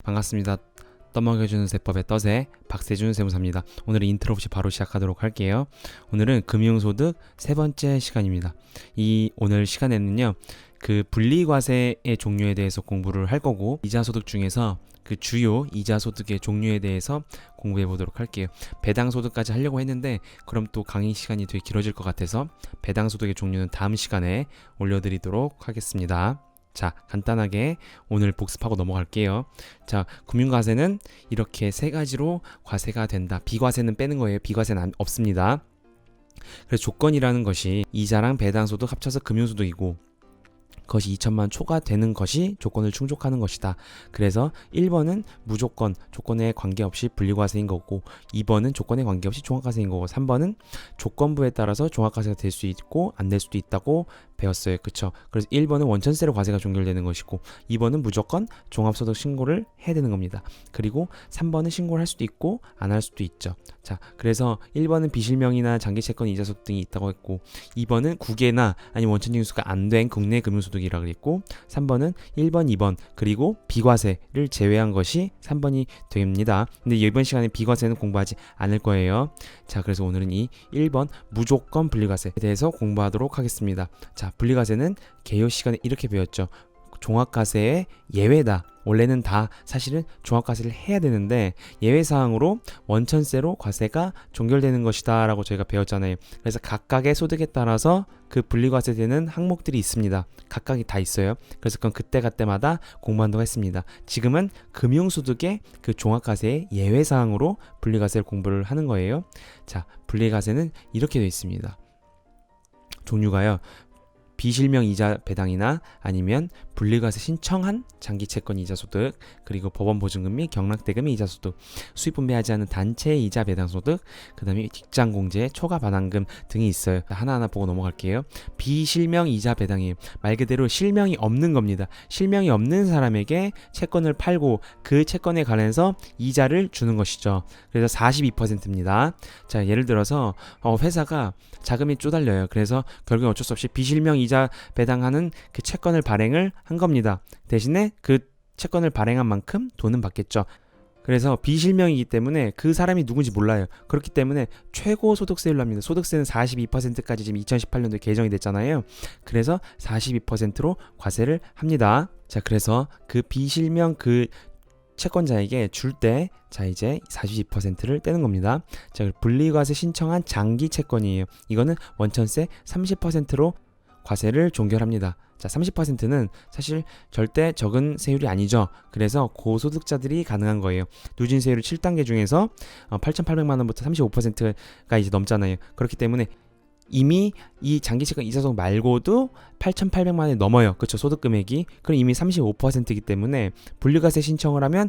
반갑습니다. 떠먹여주는 세법의 떠세 박세준 세무사입니다. 오늘은 인트로 없이 바로 시작하도록 할게요. 오늘은 금융소득 세 번째 시간입니다. 오늘 시간에는요, 그 분리과세의 종류에 대해서 공부를 할 거고, 이자소득 중에서 그 주요 이자소득의 종류에 대해서 공부해 보도록 할게요. 배당소득까지 하려고 했는데 그럼 또 강의 시간이 되게 길어질 것 같아서 배당소득의 종류는 다음 시간에 올려드리도록 하겠습니다. 자, 간단하게 오늘 복습하고 넘어갈게요. 자, 금융과세는 이렇게 세 가지로 과세가 된다. 비과세는 빼는 거예요. 비과세는 없습니다. 그래서 조건이라는 것이 이자랑 배당소득 합쳐서 금융소득이고, 그것이 2천만 초과 되는 것이 조건을 충족하는 것이다. 그래서 1번은 무조건 조건에 관계없이 분리과세인 거고, 2번은 조건에 관계없이 종합과세인 거고, 3번은 조건부에 따라서 종합과세가 될 수 있고 안 될 수도 있다고 배웠어요. 그쵸? 그래서 1번은 원천세로 과세가 종결되는 것이고, 2번은 무조건 종합소득 신고를 해야 되는 겁니다. 그리고 3번은 신고를 할 수도 있고 안 할 수도 있죠. 자, 그래서 1번은 비실명이나 장기채권 이자소득 등이 있다고 했고, 2번은 국외나 아니면 원천징수가 안 된 국내 금융소득이라고 했고, 3번은 1번, 2번 그리고 비과세를 제외한 것이 3번이 됩니다. 근데 이번 시간에 비과세는 공부하지 않을 거예요. 자, 그래서 오늘은 이 1번 무조건 분리과세에 대해서 공부하도록 하겠습니다. 자, 분리과세는 개요 시간에 이렇게 배웠죠. 종합과세의 예외다. 원래는 다 사실은 종합과세를 해야 되는데 예외사항으로 원천세로 과세가 종결되는 것이다 라고 저희가 배웠잖아요. 그래서 각각의 소득에 따라서 그 분리과세되는 항목들이 있습니다. 각각이 다 있어요. 그래서 그건 그때마다 공부한다고 했습니다. 지금은 금융소득의 그 종합과세의 예외사항으로 분리과세를 공부를 하는 거예요. 자, 분리과세는 이렇게 되어 있습니다. 종류가요, 비실명 이자 배당이나 아니면 분리과세 신청한 장기채권 이자소득, 그리고 법원보증금 및 경락대금의 이자소득, 수입 분배하지 않은 단체 이자 배당소득, 그 다음에 직장공제 초과 반환금 등이 있어요. 하나하나 보고 넘어갈게요. 비실명 이자 배당이에요. 말 그대로 실명이 없는 겁니다. 실명이 없는 사람에게 채권을 팔고 그 채권에 관해서 이자를 주는 것이죠. 그래서 42%입니다. 자, 예를 들어서 회사가 자금이 쪼달려요. 그래서 결국엔 어쩔 수 없이 비실명 이자 배당하는 그 채권을 발행을 한 겁니다. 대신에 그 채권을 발행한 만큼 돈은 받겠죠. 그래서 비실명이기 때문에 그 사람이 누군지 몰라요. 그렇기 때문에 최고 소득세율로 합니다. 소득세는 42%까지 지금 2018년도에 개정이 됐잖아요. 그래서 42%로 과세를 합니다. 자, 그래서 그 비실명 그 채권자에게 줄 때, 자, 이제 42%를 떼는 겁니다. 자, 분리과세 신청한 장기 채권이에요. 이거는 원천세 30%로 과세를 종결합니다. 자, 30%는 사실 절대 적은 세율이 아니죠. 그래서 고소득자들이 가능한 거예요. 누진세율 7단계 중에서 8,800만 원부터 35%가 이제 넘잖아요. 그렇기 때문에 이미 이 장기채권 이자소득 말고도 8,800만 원이 넘어요. 그렇죠? 소득 금액이. 그럼 이미 35%이기 때문에 분리과세 신청을 하면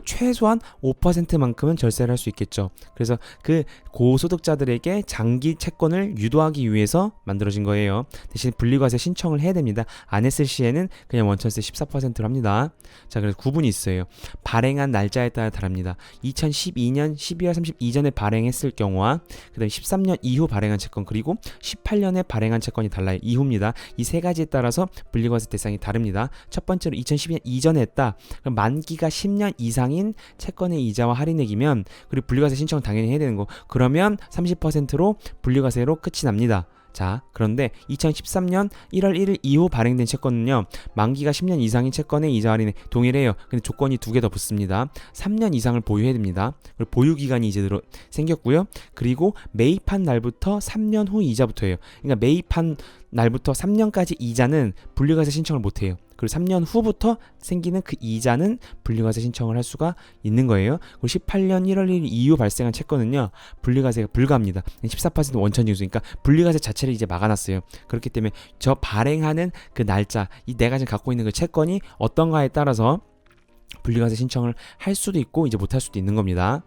최소한 5%만큼은 절세를 할 수 있겠죠. 그래서 그 고소득자들에게 장기 채권을 유도하기 위해서 만들어진 거예요. 대신 분리과세 신청을 해야 됩니다. 안 했을 시에는 그냥 원천세 14%로 합니다. 자, 그래서 구분이 있어요. 발행한 날짜에 따라 다릅니다. 2012년 12월 30일 이전에 발행했을 경우와 그 다음에 13년 이후 발행한 채권, 그리고 18년에 발행한 채권이 달라요. 이후입니다. 이 세 가지에 따라서 분리과세 대상이 다릅니다. 첫 번째로 2012년 이전에 했다. 그럼 만기가 10년 이상인 채권의 이자와 할인액이면, 그리고 분리과세 신청은 당연히 해야 되는 거. 그러면 30%로 분리과세로 끝이 납니다. 자, 그런데 2013년 1월 1일 이후 발행된 채권은요, 만기가 10년 이상인 채권의 이자 할인에 동일해요. 근데 조건이 두 개 더 붙습니다. 3년 이상을 보유해야 됩니다. 그리고 보유기간이 이제 생겼고요. 그리고 매입한 날부터 3년 후 이자부터예요. 그러니까 매입한 날부터 3년까지 이자는 분리과세 신청을 못해요. 그리고 3년 후부터 생기는 그 이자는 분리과세 신청을 할 수가 있는 거예요. 그리고 18년 1월 1일 이후 발생한 채권은요, 분리과세가 불가합니다. 14% 원천징수니까 분리과세 자체를 이제 막아놨어요. 그렇기 때문에 저 발행하는 그 날짜, 이 내가 지금 갖고 있는 그 채권이 어떤가에 따라서 분리과세 신청을 할 수도 있고 이제 못할 수도 있는 겁니다.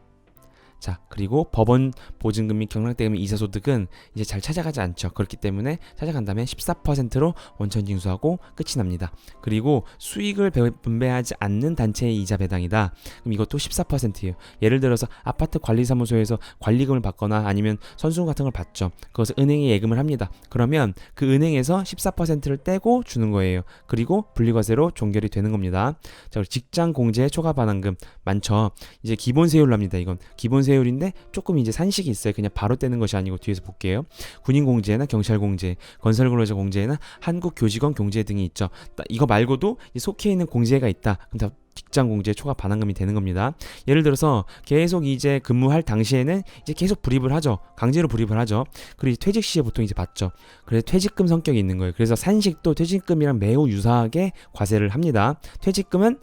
자, 그리고 법원 보증금 및 경락대금 이자소득은 이제 잘 찾아가지 않죠. 그렇기 때문에 찾아간다면 14%로 원천징수하고 끝이 납니다. 그리고 수익을 분배하지 않는 단체의 이자 배당이다. 그럼 이것도 14%예요. 예를 들어서 아파트 관리사무소에서 관리금을 받거나 아니면 선수금 같은 걸 받죠. 그것을 은행에 예금을 합니다. 그러면 그 은행에서 14%를 떼고 주는 거예요. 그리고 분리과세로 종결이 되는 겁니다. 자, 직장 공제 초과 반환금 많죠. 이제 기본 세율로 합니다. 이건 기본 세율인데 조금 이제 산식이 있어요. 그냥 바로 떼는 것이 아니고 뒤에서 볼게요. 군인 공제나 경찰 공제, 건설 근로자 공제나 한국 교직원 공제 등이 있죠. 이거 말고도 속해 있는 공제가 있다. 그럼 다 직장 공제 초과 반환금이 되는 겁니다. 예를 들어서 계속 이제 근무할 당시에는 이제 계속 불입을 하죠. 강제로 불입을 하죠. 그리고 퇴직 시에 보통 이제 받죠. 그래서 퇴직금 성격이 있는 거예요. 그래서 산식도 퇴직금이랑 매우 유사하게 과세를 합니다. 퇴직금은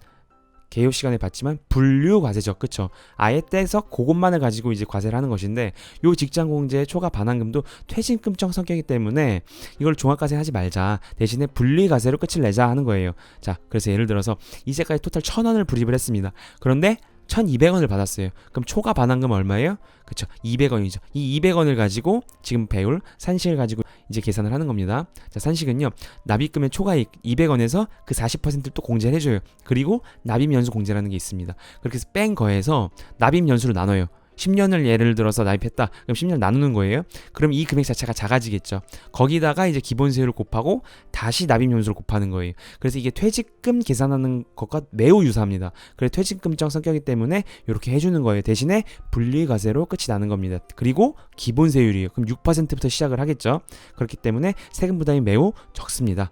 개요 시간에 받지만 분류 과세죠. 그쵸? 아예 떼서 그것만을 가지고 이제 과세를 하는 것인데, 요 직장 공제 초과 반환금도 퇴직금적 성격이기 때문에 이걸 종합과세 하지 말자. 대신에 분리 과세로 끝을 내자 하는 거예요. 자, 그래서 예를 들어서 이제까지 토탈 1,000원을 불입을 했습니다. 그런데 1,200원을 받았어요. 그럼 초과 반환금 얼마예요? 그쵸? 200원이죠. 이 200원을 가지고 지금 배울 산식을 가지고 이제 계산을 하는 겁니다. 자, 산식은요, 납입금의 초과이익 200원에서 그 40%를 또 공제를 해줘요. 그리고 납입연수 공제라는 게 있습니다. 그렇게 해서 뺀 거에서 납입연수로 나눠요. 10년을 예를 들어서 납입했다. 그럼 10년 나누는 거예요. 그럼 이 금액 자체가 작아지겠죠. 거기다가 이제 기본 세율을 곱하고 다시 납입연수를 곱하는 거예요. 그래서 이게 퇴직금 계산하는 것과 매우 유사합니다. 그래서 퇴직금적 성격이기 때문에 이렇게 해주는 거예요. 대신에 분리과세로 끝이 나는 겁니다. 그리고 기본 세율이에요. 그럼 6%부터 시작을 하겠죠. 그렇기 때문에 세금 부담이 매우 적습니다.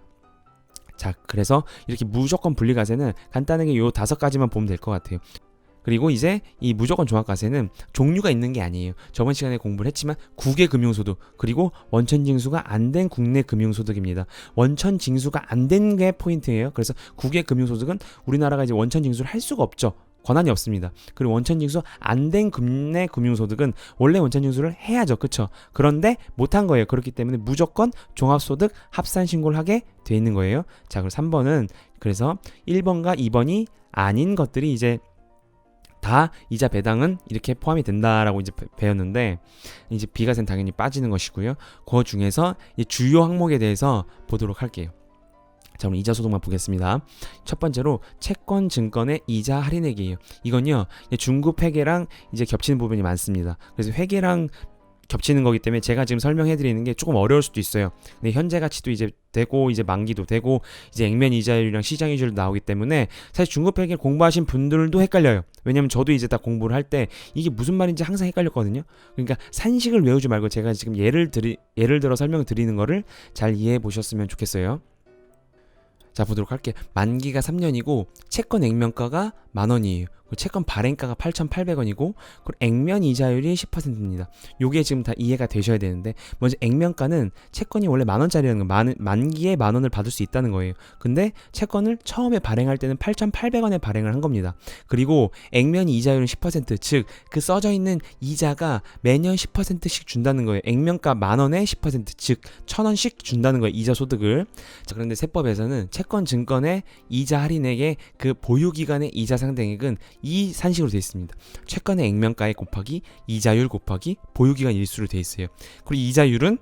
자, 그래서 이렇게 무조건 분리과세는 간단하게 요 5가지만 보면 될 것 같아요. 그리고 이제 이 무조건 종합과세는 종류가 있는 게 아니에요. 저번 시간에 공부를 했지만 국외 금융소득, 그리고 원천징수가 안 된 국내 금융소득입니다. 원천징수가 안 된 게 포인트예요. 그래서 국외 금융소득은 우리나라가 이제 원천징수를 할 수가 없죠. 권한이 없습니다. 그리고 원천징수 안 된 국내 금융소득은 원래 원천징수를 해야죠. 그쵸? 그런데 못한 거예요. 그렇기 때문에 무조건 종합소득 합산신고를 하게 돼 있는 거예요. 자, 그리고 3번은 그래서 1번과 2번이 아닌 것들이 이제 다 이자 배당은 이렇게 포함이 된다라고 이제 배웠는데, 이제 비과세는 당연히 빠지는 것이고요. 그 중에서 이 주요 항목에 대해서 보도록 할게요. 자, 오늘 이자 소득만 보겠습니다. 첫 번째로 채권 증권의 이자 할인액이에요. 이건요, 중급 회계랑 이제 겹치는 부분이 많습니다. 그래서 회계랑 겹치는 거기 때문에 제가 지금 설명해 드리는 게 조금 어려울 수도 있어요. 근데 현재 가치도 이제 되고 이제 만기도 되고 이제 액면 이자율이랑 시장 이자율도 나오기 때문에 사실 중급 회계 공부하신 분들도 헷갈려요. 왜냐면 저도 이제 다 공부를 할 때 이게 무슨 말인지 항상 헷갈렸거든요. 그러니까 산식을 외우지 말고 제가 지금 예를 들어 설명을 드리는 거를 잘 이해해 보셨으면 좋겠어요. 자, 보도록 할게요. 만기가 3년이고 채권 액면가가 10,000원이에요. 채권 발행가가 8,800원이고 그리고 액면 이자율이 10%입니다. 요게 지금 다 이해가 되셔야 되는데, 먼저 액면가는 채권이 원래 10,000원짜리라는 거, 만기에 10,000원을 받을 수 있다는 거예요. 근데 채권을 처음에 발행할 때는 8,800원에 발행을 한 겁니다. 그리고 액면 이자율은 10%, 즉 그 써져 있는 이자가 매년 10%씩 준다는 거예요. 액면가 10,000원에 10%, 즉 1,000원씩 준다는 거예요. 이자 소득을. 자, 그런데 세법에서는 채권 증권의 이자 할인액의 그 보유기간의 이자 상대액은 이 산식으로 되어 있습니다. 채권의 액면가에 곱하기 이자율 곱하기 보유기간 일수로 되어 있어요. 그리고 이자율은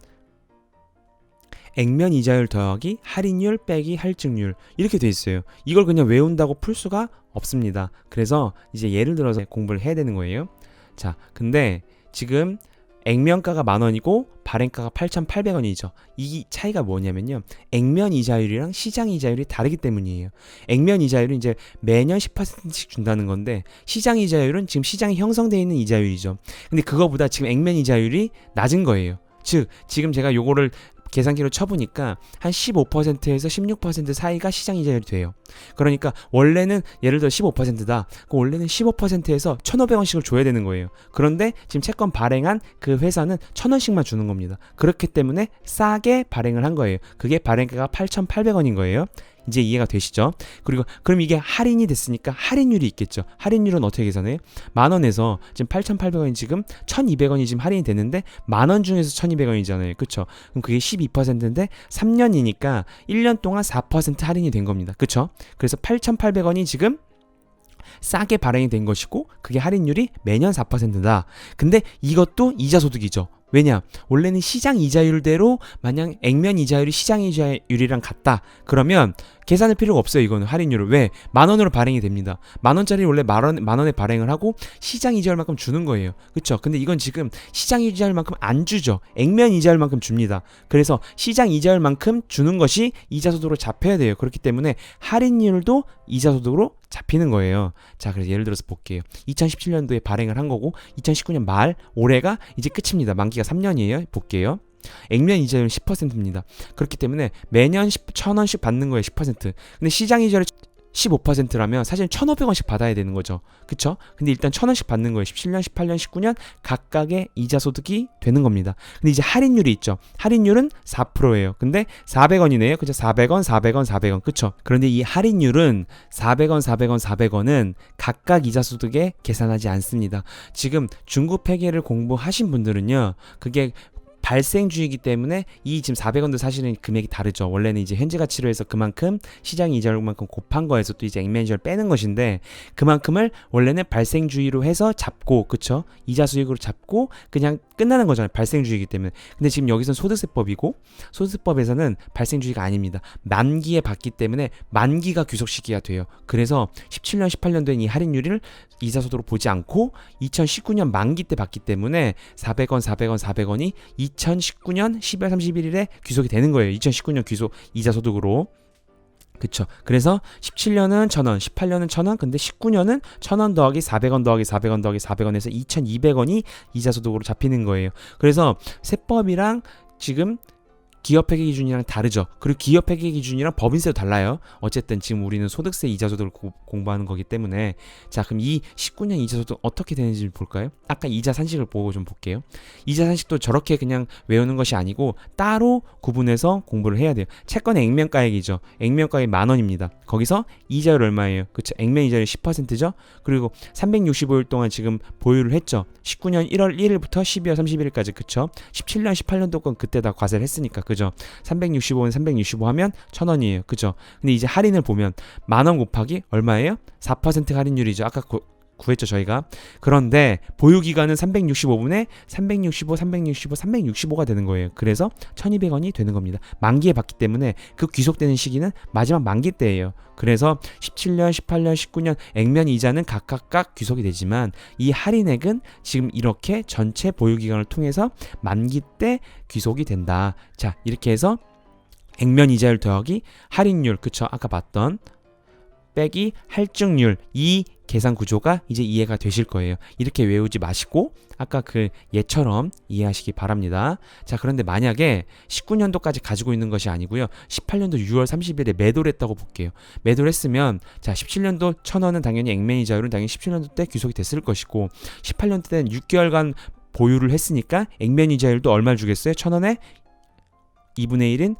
액면 이자율 더하기 할인율 빼기 할증률 이렇게 되어 있어요. 이걸 그냥 외운다고 풀 수가 없습니다. 그래서 이제 예를 들어서 공부를 해야 되는 거예요. 자, 근데 지금 액면가가 10,000원이고 발행가가 8,800원이죠. 이 차이가 뭐냐면요, 액면 이자율이랑 시장 이자율이 다르기 때문이에요. 액면 이자율은 이제 매년 10%씩 준다는 건데, 시장 이자율은 지금 시장이 형성되어 있는 이자율이죠. 근데 그거보다 지금 액면 이자율이 낮은 거예요. 즉 지금 제가 요거를 계산기로 쳐보니까 한 15%에서 16% 사이가 시장 이자율이 돼요. 그러니까 원래는 예를 들어 15%다. 원래는 15%에서 1,500원씩을 줘야 되는 거예요. 그런데 지금 채권 발행한 그 회사는 1,000원씩만 주는 겁니다. 그렇기 때문에 싸게 발행을 한 거예요. 그게 발행가가 8,800원인 거예요. 이제 이해가 되시죠? 그리고 그럼 이게 할인이 됐으니까 할인율이 있겠죠. 할인율은 어떻게 계산해요? 10,000원에서 지금 8,800원이 지금 1,200원이 지금 할인이 됐는데 10,000원 중에서 1,200원이잖아요. 그쵸? 그럼 그게 12%인데 3년이니까 1년 동안 4% 할인이 된 겁니다. 그쵸? 그래서 8,800원이 지금 싸게 발행이 된 것이고 그게 할인율이 매년 4%다. 근데 이것도 이자 소득이죠. 왜냐? 원래는 시장 이자율대로 만약 액면 이자율이 시장 이자율이랑 같다. 그러면 계산할 필요가 없어요. 이거는 할인율을. 왜? 10,000원으로 발행이 됩니다. 10,000원짜리 원래 만 원에 발행을 하고 시장 이자율만큼 주는 거예요. 그쵸? 근데 이건 지금 시장 이자율만큼 안 주죠. 액면 이자율만큼 줍니다. 그래서 시장 이자율만큼 주는 것이 이자소득으로 잡혀야 돼요. 그렇기 때문에 할인율도 이자소득으로 잡히는 거예요. 자, 그래서 예를 들어서 볼게요. 2017년도에 발행을 한 거고 2019년 말 올해가 이제 끝입니다. 만기가 3년이에요. 볼게요. 액면 이자율은 10%입니다. 그렇기 때문에 매년 1,000원씩 받는 거예요. 10%. 근데 시장 이자율 15%라면 사실 1,500원씩 받아야 되는 거죠. 그쵸? 근데 일단 1,000원씩 받는 거예요. 17년, 18년, 19년 각각의 이자 소득이 되는 겁니다. 근데 이제 할인율이 있죠. 할인율은 4%예요. 근데 400원이네요. 그죠? 400원, 400원, 400원. 그쵸? 그런데 이 할인율은 400원, 400원, 400원은 각각 이자 소득에 계산하지 않습니다. 지금 중급 회계를 공부하신 분들은요. 그게 발생주의이기 때문에 이 지금 400원도 사실은 금액이 다르죠. 원래는 이제 현재 가치로 해서 그만큼 시장 이자율만큼 곱한 거에서 또 이제 액면 이자를 빼는 것인데 그만큼을 원래는 발생주의로 해서 잡고 그쵸? 이자 수익으로 잡고 그냥 끝나는 거잖아요. 발생주의이기 때문에. 근데 지금 여기서는 소득세법이고 소득세법에서는 발생주의가 아닙니다. 만기에 받기 때문에 만기가 귀속 시기가 돼요. 그래서 17년, 18년도엔 이 할인율을 이자소득으로 보지 않고 2019년 만기 때 받기 때문에 400원, 400원, 400원이 2019년 12월 31일에 귀속이 되는 거예요. 2019년 귀속 이자소득으로. 그쵸. 그래서 17년은 1,000원, 18년은 1,000원, 근데 19년은 1,000원 더하기 400원 더하기 400원 더하기 400원에서 2,200원이 이자소득으로 잡히는 거예요. 그래서 세법이랑 지금 기업회계 기준이랑 다르죠. 그리고 기업회계 기준이랑 법인세도 달라요. 어쨌든 지금 우리는 소득세 이자소득을 공부하는 거기 때문에 자 그럼 이 19년 이자소득 어떻게 되는지 볼까요? 아까 이자 산식을 보고 좀 볼게요. 이자 산식도 저렇게 그냥 외우는 것이 아니고 따로 구분해서 공부를 해야 돼요. 채권의 액면가액이죠. 액면가액이 10,000원입니다. 거기서 이자율 얼마예요? 그쵸? 액면 이자율 10%죠. 그리고 365일 동안 지금 보유를 했죠. 19년 1월 1일부터 12월 31일까지 그쵸? 17년 18년도 건 그때 다 과세를 했으니까 그죠? 365원 365 하면 1,000원이에요. 그죠? 근데 이제 할인을 보면 10,000원 곱하기 얼마예요? 4% 할인율이죠. 아까 구했죠 저희가. 그런데 보유기간은 365분에 365, 365, 365가 되는 거예요. 그래서 1,200원이 되는 겁니다. 만기에 받기 때문에 그 귀속되는 시기는 마지막 만기 때예요. 그래서 17년, 18년, 19년 액면 이자는 각각 귀속이 되지만 이 할인액은 지금 이렇게 전체 보유기간을 통해서 만기 때 귀속이 된다. 자 이렇게 해서 액면 이자율 더하기 할인율 그쵸? 아까 봤던 빼기 할증률 이 계산 구조가 이제 이해가 되실 거예요. 이렇게 외우지 마시고 아까 그 예처럼 이해하시기 바랍니다. 자 그런데 만약에 19년도까지 가지고 있는 것이 아니고요. 18년도 6월 30일에 매도를 했다고 볼게요. 매도를 했으면 자 17년도 1,000원은 당연히 액면 이자율은 당연히 17년도 때 귀속이 됐을 것이고 18년도 때는 6개월간 보유를 했으니까 액면 이자율도 얼마를 주겠어요? 1,000원에 2분의 1인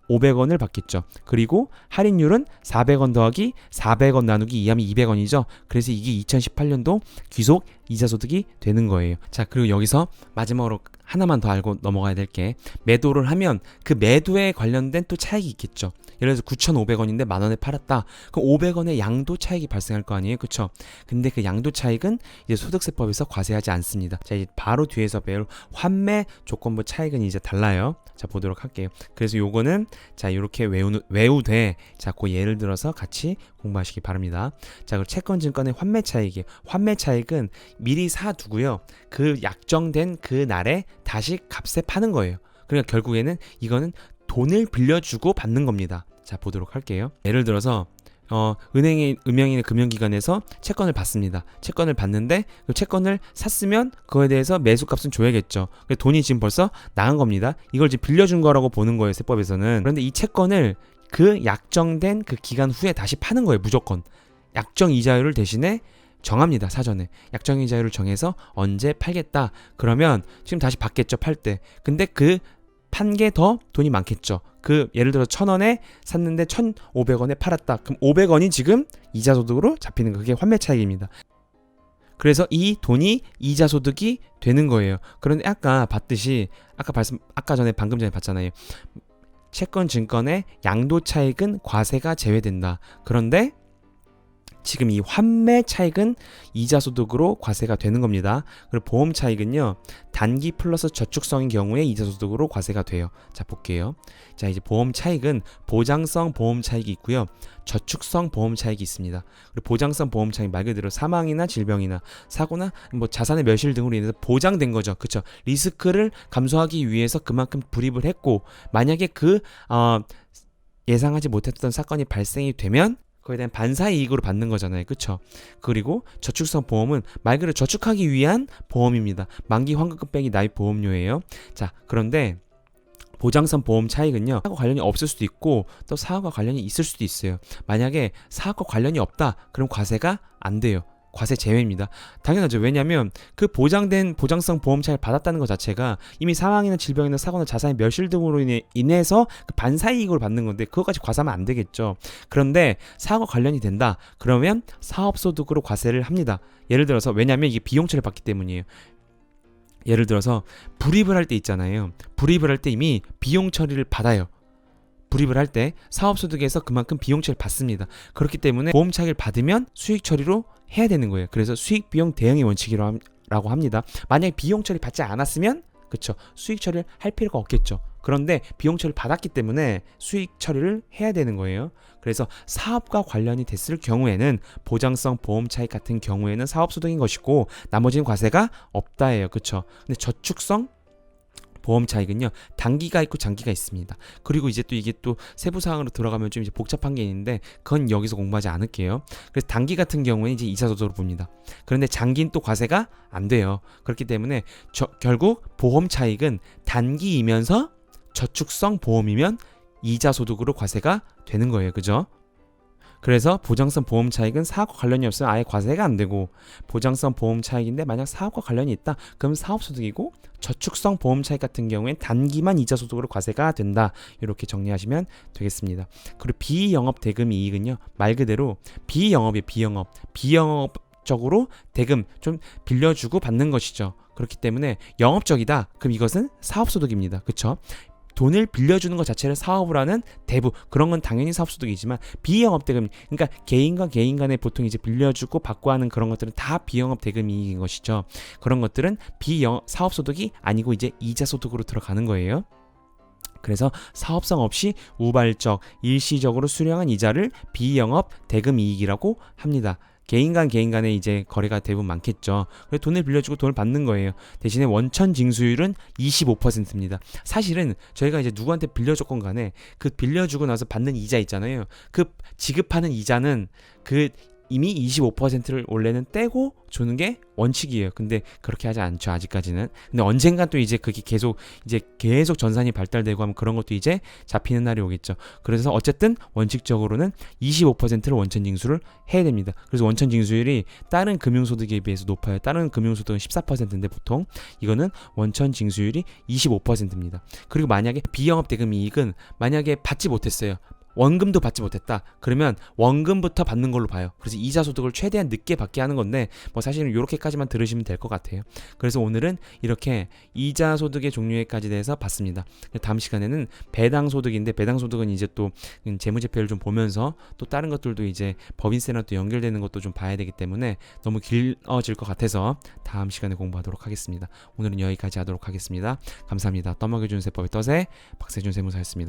500원을 받겠죠. 그리고 할인율은 400원 더하기 400원 나누기 2하면 200원이죠. 그래서 이게 2018년도 귀속 이자소득이 되는 거예요. 자 그리고 여기서 마지막으로 하나만 더 알고 넘어가야 될 게 매도를 하면 그 매도에 관련된 또 차익이 있겠죠. 예를 들어서 9,500원인데 10,000원에 팔았다. 그럼 500원의 양도 차익이 발생할 거 아니에요. 그쵸? 근데 그 양도 차익은 이제 소득세법에서 과세하지 않습니다. 자 이제 바로 뒤에서 배울 환매 조건부 차익은 이제 달라요. 자 보도록 할게요. 그래서 요거는 자 이렇게 외우되 자 그 예를 들어서 같이 공부하시기 바랍니다. 자 그리고 채권 증권의 환매 차익이에요. 환매 차익은 미리 사두고요. 그 약정된 그 날에 다시 값에 파는 거예요. 그러니까 결국에는 이거는 돈을 빌려주고 받는 겁니다. 자 보도록 할게요. 예를 들어서 은행의 금융기관에서 채권을 받습니다. 채권을 받는데 그 채권을 샀으면 그거에 대해서 매수값은 줘야겠죠. 돈이 지금 벌써 나간 겁니다. 이걸 지금 빌려준 거라고 보는 거예요. 세법에서는. 그런데 이 채권을 그 약정된 그 기간 후에 다시 파는 거예요. 무조건. 약정 이자율을 대신에 정합니다. 사전에. 약정 이자율을 정해서 언제 팔겠다. 그러면 지금 다시 받겠죠. 팔 때. 근데 그 판 게 더 돈이 많겠죠. 그 예를 들어 1,000원에 샀는데 1,500원에 팔았다. 그럼 500원이 지금 이자소득으로 잡히는 거. 그게 환매 차익입니다. 그래서 이 돈이 이자소득이 되는 거예요. 그런데 아까 봤듯이 방금 전에 봤잖아요. 채권 증권의 양도 차익은 과세가 제외된다. 그런데 지금 이 환매 차익은 이자 소득으로 과세가 되는 겁니다. 그리고 보험 차익은요, 단기 플러스 저축성인 경우에 이자 소득으로 과세가 돼요. 자, 볼게요. 자, 이제 보험 차익은 보장성 보험 차익이 있고요, 저축성 보험 차익이 있습니다. 그리고 보장성 보험 차익 말 그대로 사망이나 질병이나 사고나 뭐 자산의 멸실 등으로 인해서 보장된 거죠. 그쵸? 리스크를 감소하기 위해서 그만큼 불입을 했고, 만약에 예상하지 못했던 사건이 발생이 되면 그거에 대한 반사이익으로 받는 거잖아요. 그쵸? 그리고 저축성 보험은 말 그대로 저축하기 위한 보험입니다. 만기 환급금액이 납입 보험료예요. 자, 그런데 보장성 보험 차익은요, 사업과 관련이 없을 수도 있고 또 사업과 관련이 있을 수도 있어요. 만약에 사업과 관련이 없다, 그럼 과세가 안 돼요. 과세 제외입니다. 당연하죠. 왜냐하면 그 보장된 보장성 보험 차익을 받았다는 것 자체가 이미 사망이나 질병이나 사고나 자산의 멸실 등으로 인해서 그 반사이익을 받는 건데 그것까지 과세하면 안 되겠죠. 그런데 사업과 관련이 된다, 그러면 사업소득으로 과세를 합니다. 예를 들어서, 왜냐하면 이게 비용 처리를 받기 때문이에요. 예를 들어서 불입을 할 때 있잖아요. 불입을 할 때 이미 비용 처리를 받아요. 불입을 할 때 사업소득에서 그만큼 비용 처리를 받습니다. 그렇기 때문에 보험 차익을 받으면 수익 처리로 해야 되는 거예요. 그래서 수익 비용 대응의 원칙이라고 합니다. 만약에 비용 처리 받지 않았으면, 그쵸, 수익 처리를 할 필요가 없겠죠. 그런데 비용 처리를 받았기 때문에 수익 처리를 해야 되는 거예요. 그래서 사업과 관련이 됐을 경우에는 보장성 보험 차익 같은 경우에는 사업소득인 것이고 나머지는 과세가 없다예요. 그쵸? 근데 저축성 보험 차익은요, 단기가 있고 장기가 있습니다. 그리고 이제 또 이게 또 세부 사항으로 들어가면 좀 이제 복잡한 게 있는데 그건 여기서 공부하지 않을게요. 그래서 단기 같은 경우에는 이제 이자 소득으로 봅니다. 그런데 장기는 또 과세가 안 돼요. 그렇기 때문에 결국 보험 차익은 단기이면서 저축성 보험이면 이자 소득으로 과세가 되는 거예요. 그죠? 그래서 보장성 보험 차익은 사업과 관련이 없으면 아예 과세가 안 되고, 보장성 보험 차익인데 만약 사업과 관련이 있다, 그럼 사업소득이고, 저축성 보험 차익 같은 경우엔 단기만 이자 소득으로 과세가 된다. 이렇게 정리하시면 되겠습니다. 그리고 비영업 대금 이익은요, 말 그대로 비영업이에요. 비영업적으로 대금 좀 빌려주고 받는 것이죠. 그렇기 때문에 영업적이다, 그럼 이것은 사업소득입니다. 그쵸? 돈을 빌려주는 것 자체를 사업을 하는 대부, 그런 건 당연히 사업소득이지만 비영업 대금, 그러니까 개인과 개인 간에 보통 이제 빌려주고 받고 하는 그런 것들은 다 비영업 대금 이익인 것이죠. 그런 것들은 사업소득이 아니고 이제 이자소득으로 들어가는 거예요. 그래서 사업성 없이 우발적, 일시적으로 수령한 이자를 비영업 대금 이익이라고 합니다. 개인 간에 이제 거래가 대부분 많겠죠. 그래서 돈을 빌려주고 돈을 받는 거예요. 대신에 원천 징수율은 25%입니다. 사실은 저희가 이제 누구한테 빌려줬건 간에 그 빌려주고 나서 받는 이자 있잖아요. 그 지급하는 이자는 그 이미 25%를 원래는 떼고 주는 게 원칙이에요. 근데 그렇게 하지 않죠, 아직까지는. 근데 언젠가 또 이제 그게 계속 전산이 발달되고 하면 그런 것도 이제 잡히는 날이 오겠죠. 그래서 어쨌든 원칙적으로는 25%를 원천 징수를 해야 됩니다. 그래서 원천 징수율이 다른 금융소득에 비해서 높아요. 다른 금융소득은 14%인데 보통 이거는 원천 징수율이 25%입니다. 그리고 만약에 비영업 대금 이익은 만약에 받지 못했어요. 원금도 받지 못했다, 그러면 원금부터 받는 걸로 봐요. 그래서 이자 소득을 최대한 늦게 받게 하는 건데 뭐 사실은 이렇게까지만 들으시면 될 것 같아요. 그래서 오늘은 이렇게 이자 소득의 종류에까지 대해서 봤습니다. 다음 시간에는 배당 소득인데, 배당 소득은 이제 또 재무제표를 좀 보면서 또 다른 것들도 이제 법인세랑 또 연결되는 것도 좀 봐야 되기 때문에 너무 길어질 것 같아서 다음 시간에 공부하도록 하겠습니다. 오늘은 여기까지 하도록 하겠습니다. 감사합니다. 떠먹여준 세법의 떠세 박세준 세무사였습니다.